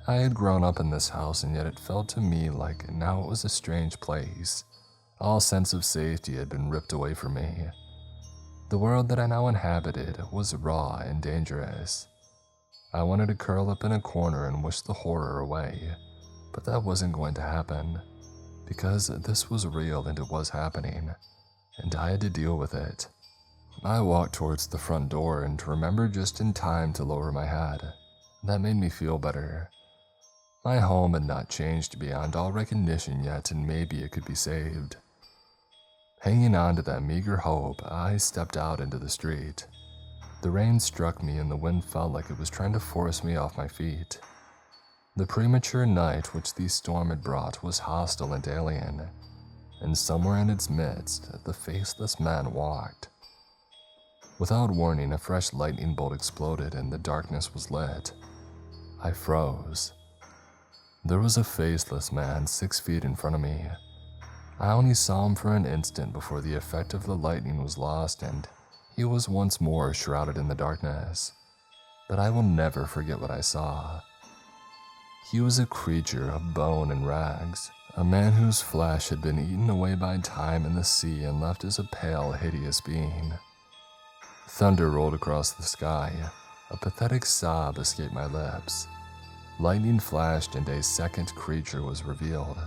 I had grown up in this house, and yet it felt to me like now it was a strange place. All sense of safety had been ripped away from me. The world that I now inhabited was raw and dangerous. I wanted to curl up in a corner and wish the horror away, but that wasn't going to happen, because this was real and it was happening, and I had to deal with it. I walked towards the front door and remembered just in time to lower my head. That made me feel better. My home had not changed beyond all recognition yet, and maybe it could be saved. Hanging on to that meager hope, I stepped out into the street. The rain struck me and the wind felt like it was trying to force me off my feet. The premature night which the storm had brought was hostile and alien, and somewhere in its midst, the faceless man walked. Without warning, a fresh lightning bolt exploded and the darkness was lit. I froze. There was a faceless man 6 feet in front of me. I only saw him for an instant before the effect of the lightning was lost and he was once more shrouded in the darkness. but I will never forget what I saw. He was a creature of bone and rags, a man whose flesh had been eaten away by time and the sea and left as a pale, hideous being. Thunder rolled across the sky. A pathetic sob escaped my lips. Lightning flashed and a second creature was revealed.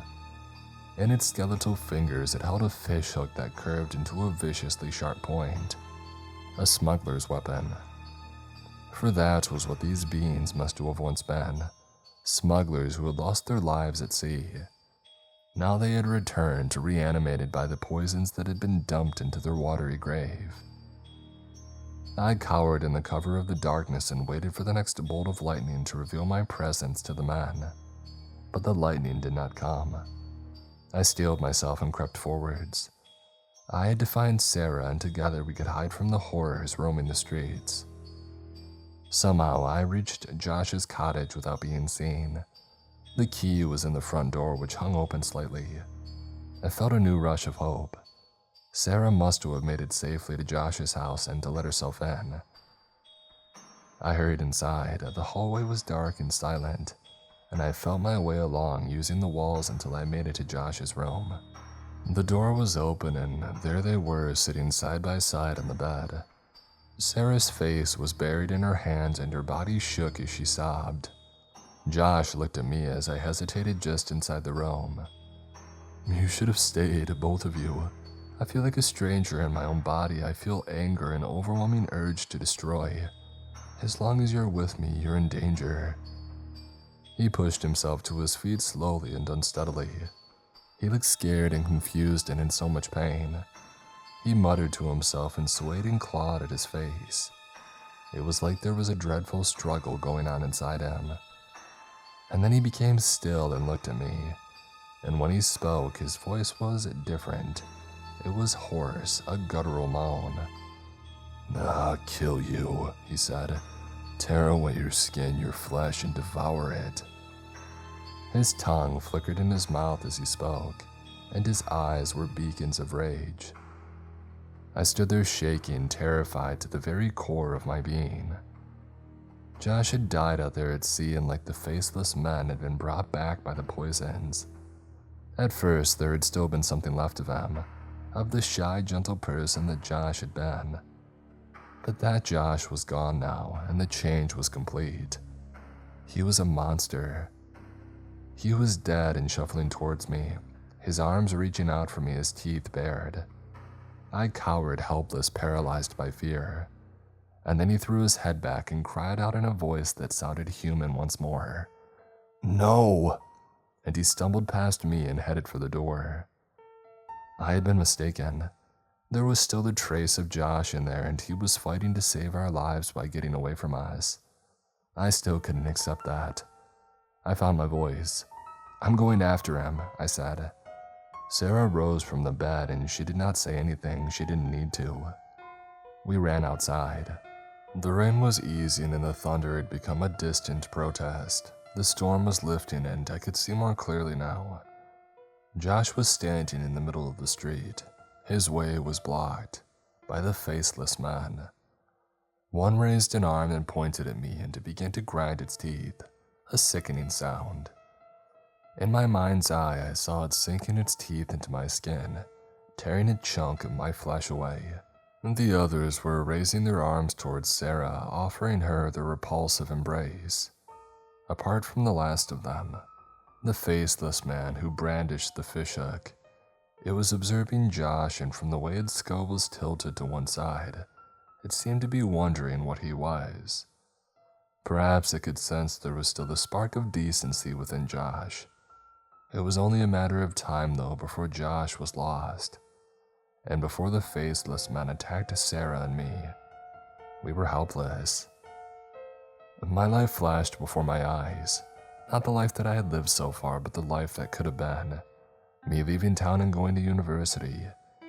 In its skeletal fingers it held a fish hook that curved into a viciously sharp point. A smuggler's weapon. For that was what these beings must have once been. Smugglers who had lost their lives at sea. Now they had returned, reanimated by the poisons that had been dumped into their watery grave. I cowered in the cover of the darkness and waited for the next bolt of lightning to reveal my presence to the men. But the lightning did not come. I steeled myself and crept forwards. I had to find Sarah, and together we could hide from the horrors roaming the streets. Somehow I reached Josh's cottage without being seen. The key was in the front door, which hung open slightly. I felt a new rush of hope. Sarah must have made it safely to Josh's house and to let herself in. I hurried inside. The hallway was dark and silent, and I felt my way along using the walls until I made it to Josh's room. The door was open and there they were sitting side by side on the bed. Sarah's face was buried in her hands and her body shook as she sobbed. Josh looked at me as I hesitated just inside the room. "You should have stayed, both of you. I feel like a stranger in my own body. I feel anger and overwhelming urge to destroy. As long as you're with me, you're in danger." He pushed himself to his feet slowly and unsteadily. He looked scared and confused and in so much pain. He muttered to himself and swayed and clawed at his face. It was like there was a dreadful struggle going on inside him. And then he became still and looked at me. And when he spoke, his voice was different. It was hoarse, a guttural moan. "I'll kill you," he said. "Tear away your skin, your flesh, and devour it." His tongue flickered in his mouth as he spoke, and his eyes were beacons of rage. I stood there shaking, terrified to the very core of my being. Josh had died out there at sea, and like the faceless men had been brought back by the poisons. At first, there had still been something left of him, of the shy, gentle person that Josh had been. But that Josh was gone now, and the change was complete. He was a monster. He was dead and shuffling towards me, his arms reaching out for me, his teeth bared. I cowered, helpless, paralyzed by fear. And then he threw his head back and cried out in a voice that sounded human once more. "No!" And he stumbled past me and headed for the door. I had been mistaken. There was still the trace of Josh in there, and he was fighting to save our lives by getting away from us. I still couldn't accept that. I found my voice. "I'm going after him," I said. Sarah rose from the bed and she did not say anything. She didn't need to. We ran outside. The rain was easing and the thunder had become a distant protest. The storm was lifting and I could see more clearly now. Josh was standing in the middle of the street. His way was blocked by the faceless man. One raised an arm and pointed at me, and it began to grind its teeth, a sickening sound. In my mind's eye, I saw it sinking its teeth into my skin, tearing a chunk of my flesh away. The others were raising their arms towards Sarah, offering her the repulsive embrace. Apart from the last of them, the faceless man who brandished the fishhook, it was observing Josh, and from the way its skull was tilted to one side, it seemed to be wondering what he was. Perhaps it could sense there was still the spark of decency within Josh. It was only a matter of time, though, before Josh was lost, and before the faceless man attacked Sarah and me. We were helpless. My life flashed before my eyes, not the life that I had lived so far, but the life that could have been. Me leaving town and going to university,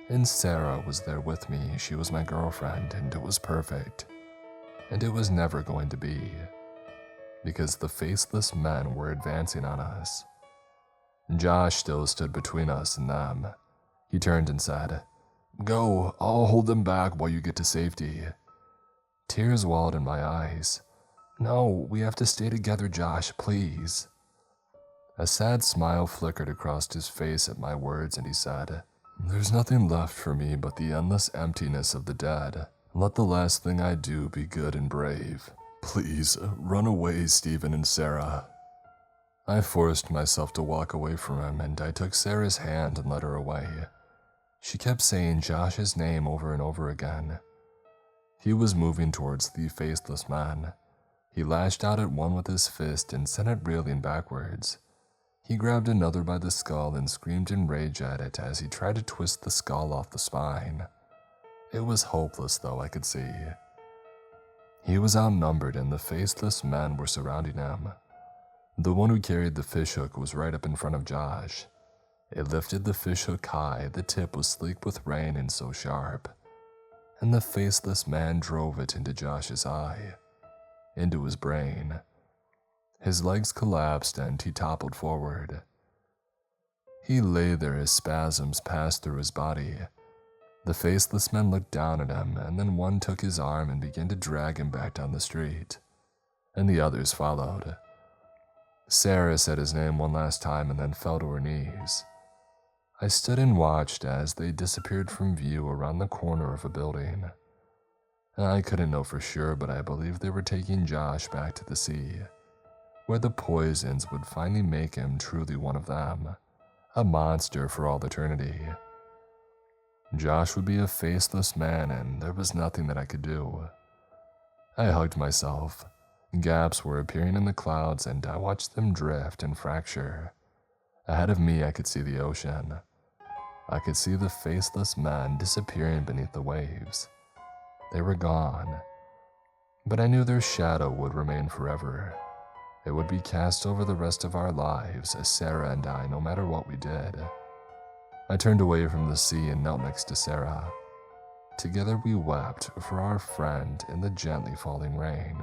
and Sarah was there with me. She was my girlfriend, and it was perfect. And it was never going to be, because the faceless men were advancing on us. Josh still stood between us and them. He turned and said, "Go, I'll hold them back while you get to safety." Tears welled in my eyes. No, we have to stay together, Josh, please. A sad smile flickered across his face at my words, and he said, There's nothing left for me but the endless emptiness of the dead. Let the last thing I do be good and brave. Please, run away, Stephen and Sarah. I forced myself to walk away from him, and I took Sarah's hand and led her away. She kept saying Josh's name over and over again. He was moving towards the faceless man. He lashed out at one with his fist and sent it reeling backwards. He grabbed another by the skull and screamed in rage at it as he tried to twist the skull off the spine. It was hopeless, though, I could see. He was outnumbered and the faceless men were surrounding him. The one who carried the fishhook was right up in front of Josh. It lifted the fishhook high, the tip was sleek with rain and so sharp. And the faceless man drove it into Josh's eye, into his brain. His legs collapsed and he toppled forward. He lay there as spasms passed through his body. The faceless men looked down at him, and then one took his arm and began to drag him back down the street, and the others followed. Sarah said his name one last time and then fell to her knees. I stood and watched as they disappeared from view around the corner of a building. I couldn't know for sure, but I believe they were taking Josh back to the sea, where the poisons would finally make him truly one of them, a monster for all eternity. Josh would be a faceless man, and there was nothing that I could do. I hugged myself. Gaps were appearing in the clouds, and I watched them drift and fracture. Ahead of me, I could see the ocean. I could see the faceless men disappearing beneath the waves. They were gone, but I knew their shadow would remain forever. It would be cast over the rest of our lives, as Sarah and I, no matter what we did. I turned away from the sea and knelt next to Sarah. Together we wept for our friend in the gently falling rain.